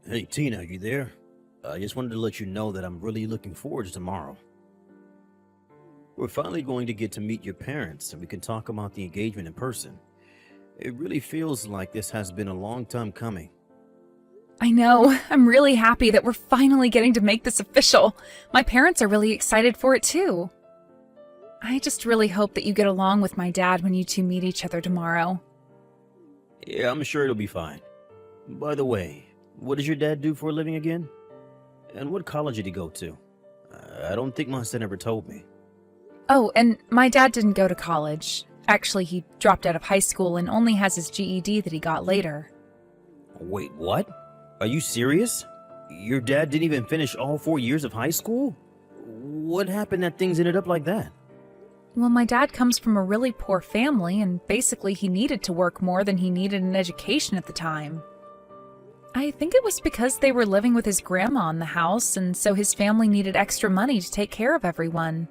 Hey, Tina, you there? I just wanted to let you know that I'm really looking forward to tomorrow. We're finally going to get to meet your parents and we can talk about the engagement in person. It really feels like this has been a long time coming. I know. I'm really happy that we're finally getting to make this official. My parents are really excited for it too. I just really hope that you get along with my dad when you two meet each other tomorrow. Yeah, I'm sure it'll be fine. By the way, what does your dad do for a living again? And what college did he go to? I don't think my son ever told me. Oh, and my dad didn't go to college. Actually, he dropped out of high school and only has his GED that he got later. Wait, what? Are you serious? Your dad didn't even finish all 4 years of high school? What happened that things ended up like that? Well, my dad comes from a really poor family, and basically he needed to work more than he needed an education at the time. I think it was because they were living with his grandma in the house, and so his family needed extra money to take care of everyone.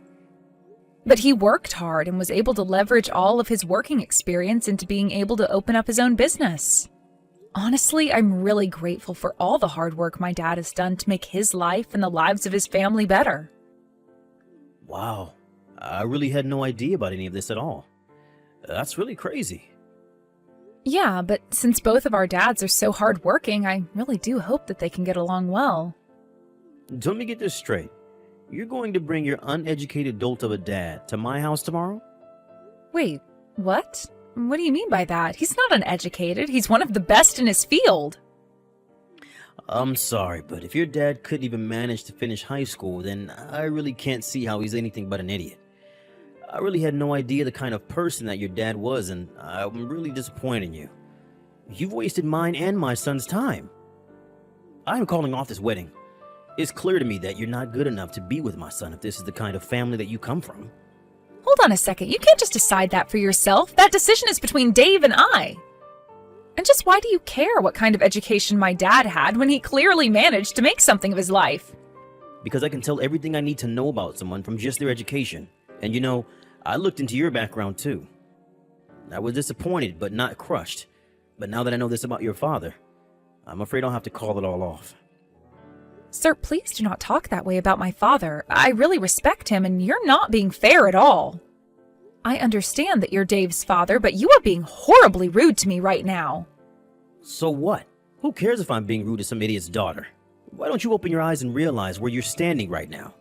But he worked hard and was able to leverage all of his working experience into being able to open up his own business. Honestly, I'm really grateful for all the hard work my dad has done to make his life and the lives of his family better. Wow, I really had no idea about any of this at all. That's really crazy. Yeah, but since both of our dads are so hardworking, I really do hope that they can get along well. Let me get this straight. You're going to bring your uneducated dolt of a dad to my house tomorrow? Wait, what? What do you mean by that? He's not uneducated. He's one of the best in his field. I'm sorry, but if your dad couldn't even manage to finish high school, then I really can't see how he's anything but an idiot. I really had no idea the kind of person that your dad was, and I'm really disappointed in you. You've wasted mine and my son's time. I'm calling off this wedding. It's clear to me that you're not good enough to be with my son if this is the kind of family that you come from. Hold on a second. You can't just decide that for yourself. That decision is between Dave and I. And just why do you care what kind of education my dad had when he clearly managed to make something of his life? Because I can tell everything I need to know about someone from just their education. And you know, I looked into your background too. I was disappointed, but not crushed. But now that I know this about your father, I'm afraid I'll have to call it all off. Sir, please do not talk that way about my father. I really respect him, and you're not being fair at all. I understand that you're Dave's father, but you are being horribly rude to me right now. So what? Who cares if I'm being rude to some idiot's daughter? Why don't you open your eyes and realize where you're standing right now?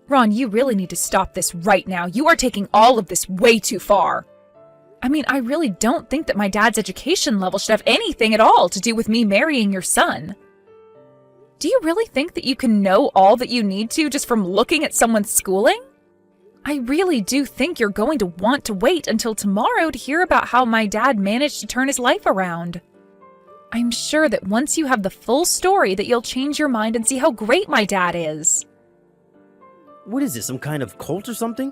Ron, you really need to stop this right now. You are taking all of this way too far. I mean, I really don't think that my dad's education level should have anything at all to do with me marrying your son. Do you really think that you can know all that you need to just from looking at someone's schooling? I really do think you're going to want to wait until tomorrow to hear about how my dad managed to turn his life around. I'm sure that once you have the full story that you'll change your mind and see how great my dad is. What is this, some kind of cult or something?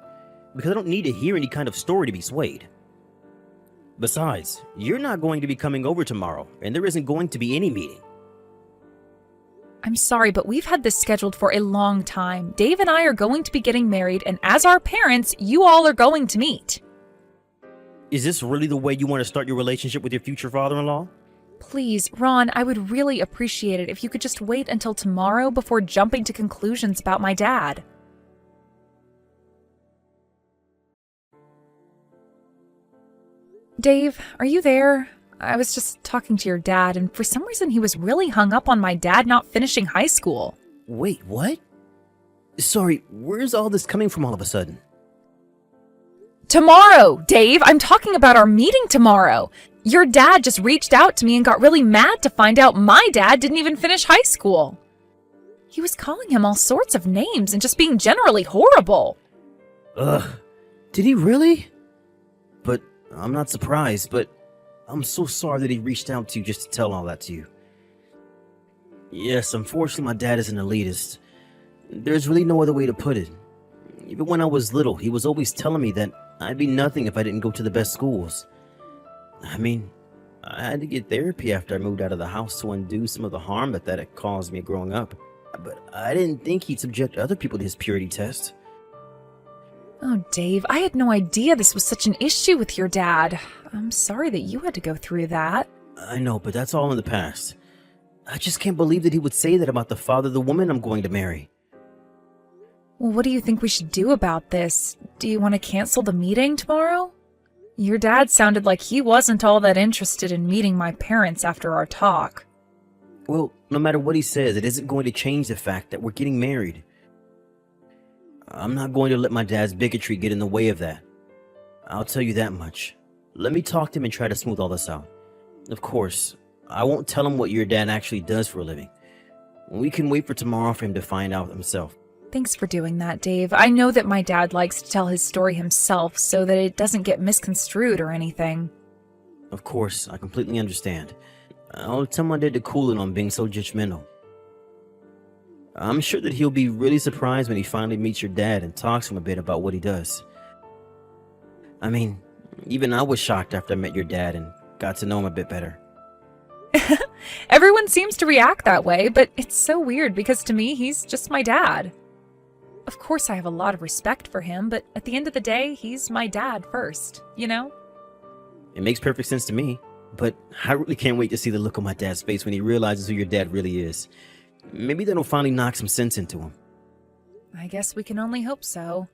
Because I don't need to hear any kind of story to be swayed. Besides, you're not going to be coming over tomorrow, and there isn't going to be any meeting. I'm sorry, but we've had this scheduled for a long time. Dave and I are going to be getting married, and as our parents, you all are going to meet. Is this really the way you want to start your relationship with your future father-in-law? Please, Ron, I would really appreciate it if you could just wait until tomorrow before jumping to conclusions about my dad. Dave, are you there? I was just talking to your dad, and for some reason he was really hung up on my dad not finishing high school. Wait, what? Sorry, where's all this coming from all of a sudden? Tomorrow, Dave! I'm talking about our meeting tomorrow! Your dad just reached out to me and got really mad to find out my dad didn't even finish high school. He was calling him all sorts of names and just being generally horrible. Ugh, did he really? But I'm not surprised, but I'm so sorry that he reached out to you just to tell all that to you. Yes, unfortunately my dad is an elitist. There's really no other way to put it. Even when I was little, he was always telling me that I'd be nothing if I didn't go to the best schools. I mean, I had to get therapy after I moved out of the house to undo some of the harm that had caused me growing up. But I didn't think he'd subject other people to his purity test. Oh, Dave, I had no idea this was such an issue with your dad. I'm sorry that you had to go through that. I know, but that's all in the past. I just can't believe that he would say that about the father of the woman I'm going to marry. Well, what do you think we should do about this? Do you want to cancel the meeting tomorrow? Your dad sounded like he wasn't all that interested in meeting my parents after our talk. Well, no matter what he says, it isn't going to change the fact that we're getting married. I'm not going to let my dad's bigotry get in the way of that. I'll tell you that much. Let me talk to him and try to smooth all this out. Of course, I won't tell him what your dad actually does for a living. We can wait for tomorrow for him to find out himself. Thanks for doing that, Dave. I know that my dad likes to tell his story himself so that it doesn't get misconstrued or anything. Of course, I completely understand. I'll tell my dad to cool it on being so judgmental. I'm sure that he'll be really surprised when he finally meets your dad and talks to him a bit about what he does. I mean, even I was shocked after I met your dad and got to know him a bit better. Everyone seems to react that way, but it's so weird because to me, he's just my dad. Of course, I have a lot of respect for him, but at the end of the day, he's my dad first, you know? It makes perfect sense to me, but I really can't wait to see the look on my dad's face when he realizes who your dad really is. Maybe that'll finally knock some sense into him. I guess we can only hope so.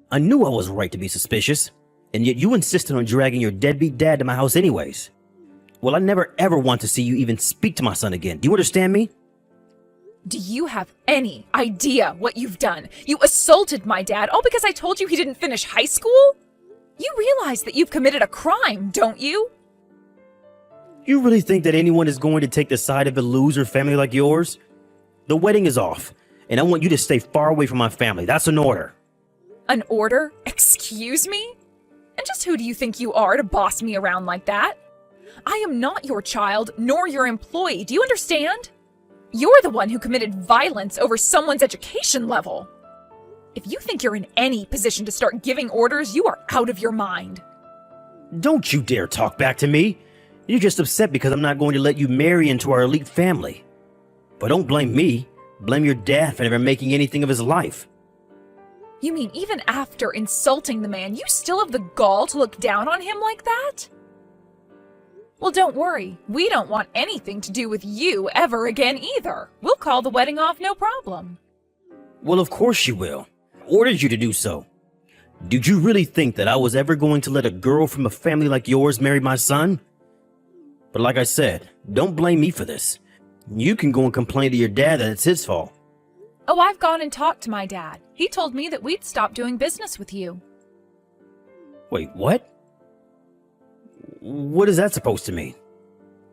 I knew I was right to be suspicious, and yet you insisted on dragging your deadbeat dad to my house anyways. Well, I never ever want to see you even speak to my son again. Do you understand me? Do you have any idea what you've done? You assaulted my dad all because I told you he didn't finish high school? You realize that you've committed a crime, don't you? You really think that anyone is going to take the side of a loser family like yours? The wedding is off, and I want you to stay far away from my family. That's an order. An order? Excuse me? And just who do you think you are to boss me around like that? I am not your child, nor your employee. Do you understand? You're the one who committed violence over someone's education level. If you think you're in any position to start giving orders, you are out of your mind. Don't you dare talk back to me. You're just upset because I'm not going to let you marry into our elite family. But don't blame me. Blame your dad for never making anything of his life. You mean even after insulting the man, you still have the gall to look down on him like that? Well, don't worry. We don't want anything to do with you ever again either. We'll call the wedding off, no problem. Well, of course you will. I ordered you to do so. Did you really think that I was ever going to let a girl from a family like yours marry my son? But like I said, don't blame me for this. You can go and complain to your dad that it's his fault. Oh, I've gone and talked to my dad. He told me that we'd stop doing business with you. Wait, what? What is that supposed to mean?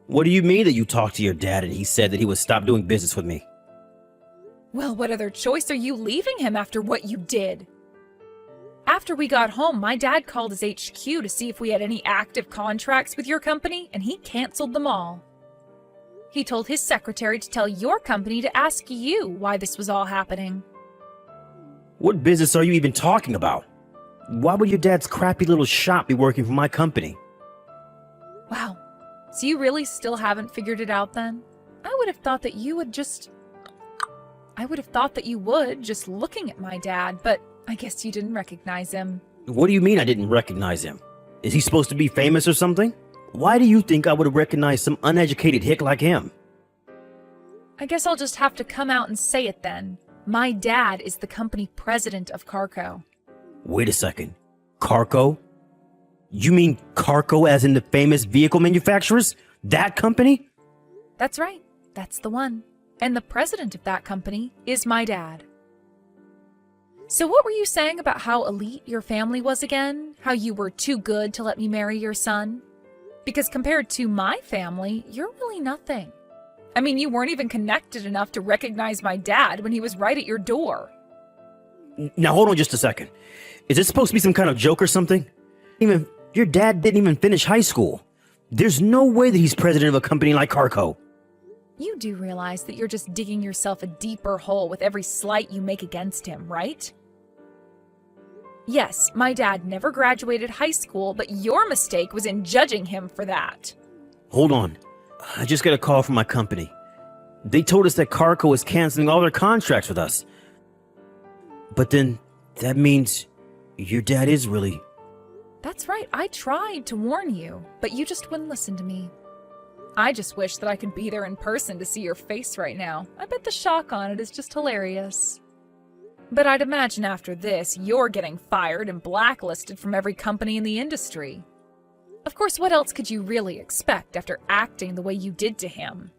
What do you mean that you talked to your dad and he said that he would stop doing business with me? Well, what other choice are you leaving him after what you did? After we got home, my dad called his HQ to see if we had any active contracts with your company, and he canceled them all. He told his secretary to tell your company to ask you why this was all happening. What business are you even talking about? Why would your dad's crappy little shop be working for my company? Wow. So you really still haven't figured it out then? I would have thought that you would just looking at my dad, but I guess you didn't recognize him. What do you mean I didn't recognize him? Is he supposed to be famous or something? Why do you think I would have recognized some uneducated hick like him? I guess I'll just have to come out and say it then. My dad is the company president of Carco. Wait a second. Carco? You mean Carco as in the famous vehicle manufacturers? That company? That's right. That's the one. And the president of that company is my dad. So what were you saying about how elite your family was again? How you were too good to let me marry your son? Because compared to my family, you're really nothing. I mean, you weren't even connected enough to recognize my dad when he was right at your door. Now hold on just a second. Is this supposed to be some kind of joke or something? Even your dad didn't even finish high school. There's no way that he's president of a company like Carco. You do realize that you're just digging yourself a deeper hole with every slight you make against him, right? Yes, my dad never graduated high school, but your mistake was in judging him for that. Hold on. I just got a call from my company. They told us that Carco is canceling all their contracts with us. But then, that means your dad is really... That's right, I tried to warn you, but you just wouldn't listen to me. I just wish that I could be there in person to see your face right now. I bet the shock on it is just hilarious. But I'd imagine after this, you're getting fired and blacklisted from every company in the industry. Of course, what else could you really expect after acting the way you did to him?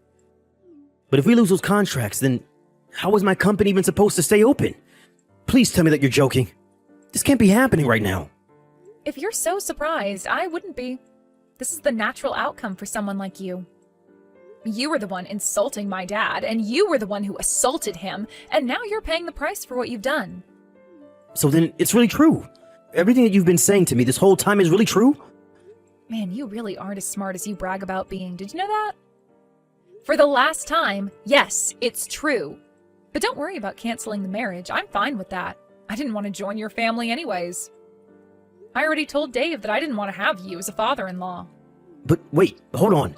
But if we lose those contracts, then how is my company even supposed to stay open? Please tell me that you're joking. This can't be happening right now. If you're so surprised, I wouldn't be. This is the natural outcome for someone like you. You were the one insulting my dad, and you were the one who assaulted him, and now you're paying the price for what you've done. So then it's really true. Everything that you've been saying to me this whole time is really true? Man, you really aren't as smart as you brag about being. Did you know that? For the last time, yes, it's true. But don't worry about canceling the marriage. I'm fine with that. I didn't want to join your family anyways. I already told Dave that I didn't want to have you as a father-in-law. But wait, hold on.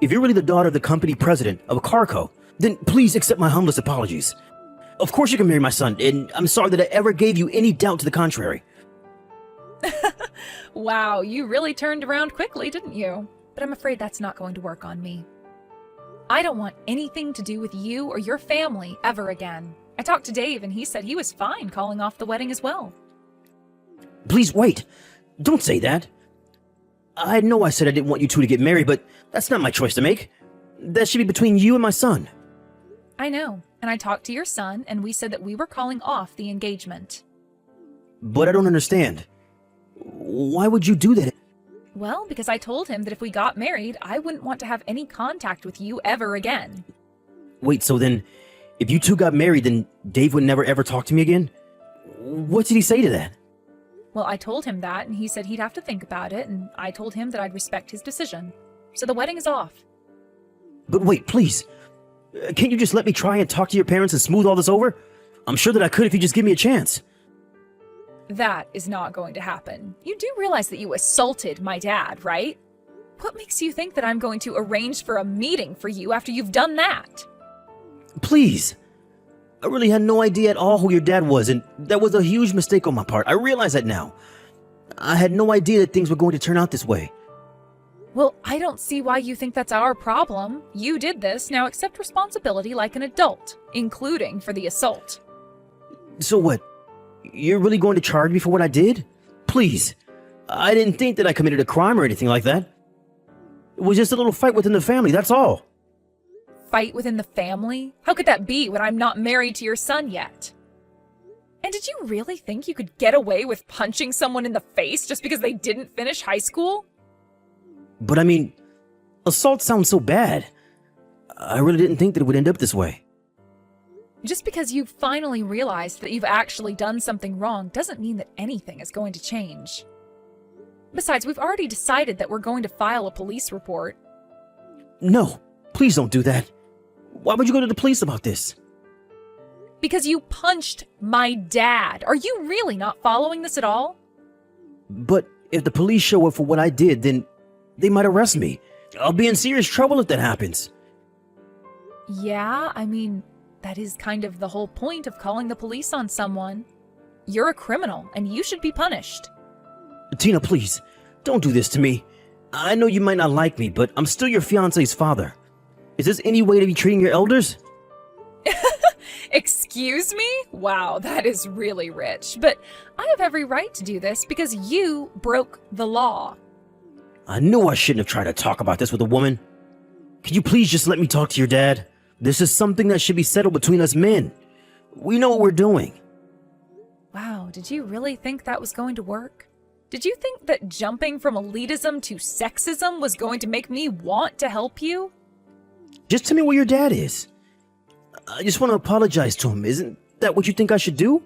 If you're really the daughter of the company president of a Carco, then please accept my humblest apologies. Of course you can marry my son, and I'm sorry that I ever gave you any doubt to the contrary. Wow, you really turned around quickly, didn't you? But I'm afraid that's not going to work on me. I don't want anything to do with you or your family ever again. I talked to Dave and he said he was fine calling off the wedding as well. Please wait. Don't say that. I know I said I didn't want you two to get married, but that's not my choice to make. That should be between you and my son. I know, and I talked to your son and we said that we were calling off the engagement. But I don't understand. Why would you do that? Well, because I told him that if we got married, I wouldn't want to have any contact with you ever again. Wait, so then, if you two got married, then Dave would never ever talk to me again? What did he say to that? Well, I told him that, and he said he'd have to think about it, and I told him that I'd respect his decision. So the wedding is off. But wait, please. Can't you just let me try and talk to your parents and smooth all this over? I'm sure that I could if you just give me a chance. That is not going to happen. You do realize that you assaulted my dad, right? What makes you think that I'm going to arrange for a meeting for you after you've done that? Please. I really had no idea at all who your dad was, and that was a huge mistake on my part. I realize that now. I had no idea that things were going to turn out this way. Well, I don't see why you think that's our problem. You did this, now accept responsibility like an adult, including for the assault. So what? You're really going to charge me for what I did? Please. I didn't think that I committed a crime or anything like that. It was just a little fight within the family, that's all. Fight within the family? How could that be when I'm not married to your son yet? And did you really think you could get away with punching someone in the face just because they didn't finish high school? But I mean, assault sounds so bad. I really didn't think that it would end up this way. Just because you've finally realized that you've actually done something wrong doesn't mean that anything is going to change. Besides, we've already decided that we're going to file a police report. No, please don't do that. Why would you go to the police about this? Because you punched my dad. Are you really not following this at all? But if the police show up for what I did, then they might arrest me. I'll be in serious trouble if that happens. Yeah, I mean, that is kind of the whole point of calling the police on someone. You're a criminal, and you should be punished. Tina, please, don't do this to me. I know you might not like me, but I'm still your fiancé's father. Is this any way to be treating your elders? Excuse me? Wow, that is really rich. But I have every right to do this because you broke the law. I knew I shouldn't have tried to talk about this with a woman. Could you please just let me talk to your dad? This is something that should be settled between us men. We know what we're doing. Wow, did you really think that was going to work? Did you think that jumping from elitism to sexism was going to make me want to help you? Just tell me where your dad is. I just want to apologize to him. Isn't that what you think I should do?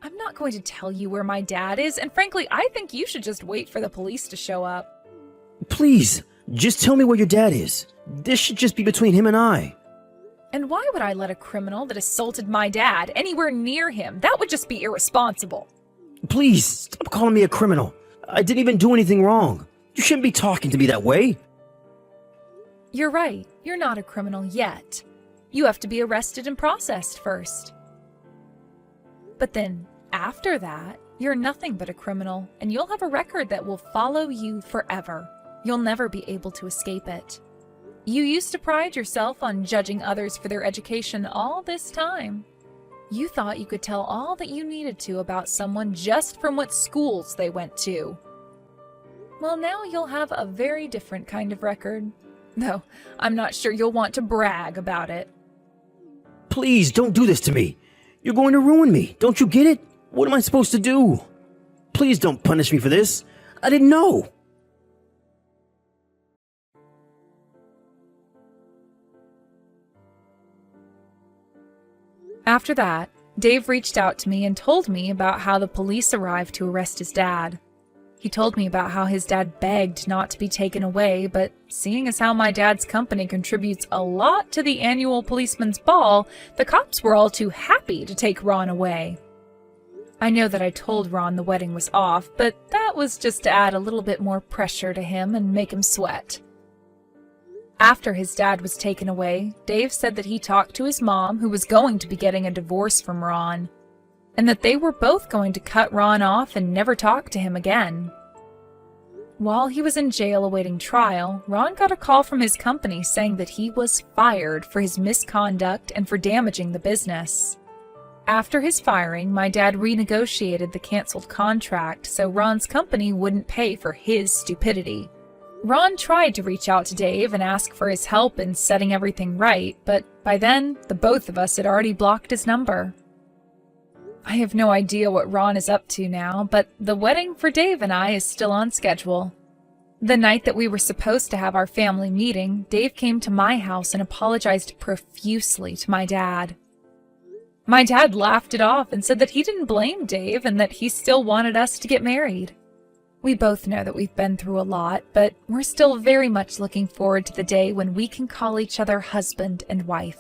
I'm not going to tell you where my dad is, and frankly, I think you should just wait for the police to show up. Please, just tell me where your dad is. This should just be between him and I. And why would I let a criminal that assaulted my dad anywhere near him? That would just be irresponsible. Please, stop calling me a criminal. I didn't even do anything wrong. You shouldn't be talking to me that way. You're right. You're not a criminal yet. You have to be arrested and processed first. But then, after that, You're nothing but a criminal, and you'll have a record that will follow you forever. You'll never be able to escape it. You used to pride yourself on judging others for their education all this time. You thought you could tell all that you needed to about someone just from what schools they went to. Well, now you'll have a very different kind of record. Though, I'm not sure you'll want to brag about it. Please, don't do this to me. You're going to ruin me. Don't you get it? What am I supposed to do? Please don't punish me for this. I didn't know. After that, Dave reached out to me and told me about how the police arrived to arrest his dad. He told me about how his dad begged not to be taken away, but seeing as how my dad's company contributes a lot to the annual policeman's ball, the cops were all too happy to take Ron away. I know that I told Ron the wedding was off, but that was just to add a little bit more pressure to him and make him sweat. After his dad was taken away, Dave said that he talked to his mom, who was going to be getting a divorce from Ron, and that they were both going to cut Ron off and never talk to him again. While he was in jail awaiting trial, Ron got a call from his company saying that he was fired for his misconduct and for damaging the business. After his firing, my dad renegotiated the canceled contract so Ron's company wouldn't pay for his stupidity. Ron tried to reach out to Dave and ask for his help in setting everything right, but by then, the both of us had already blocked his number. I have no idea what Ron is up to now, but the wedding for Dave and I is still on schedule. The night that we were supposed to have our family meeting, Dave came to my house and apologized profusely to my dad. My dad laughed it off and said that he didn't blame Dave and that he still wanted us to get married. We both know that we've been through a lot, but we're still very much looking forward to the day when we can call each other husband and wife.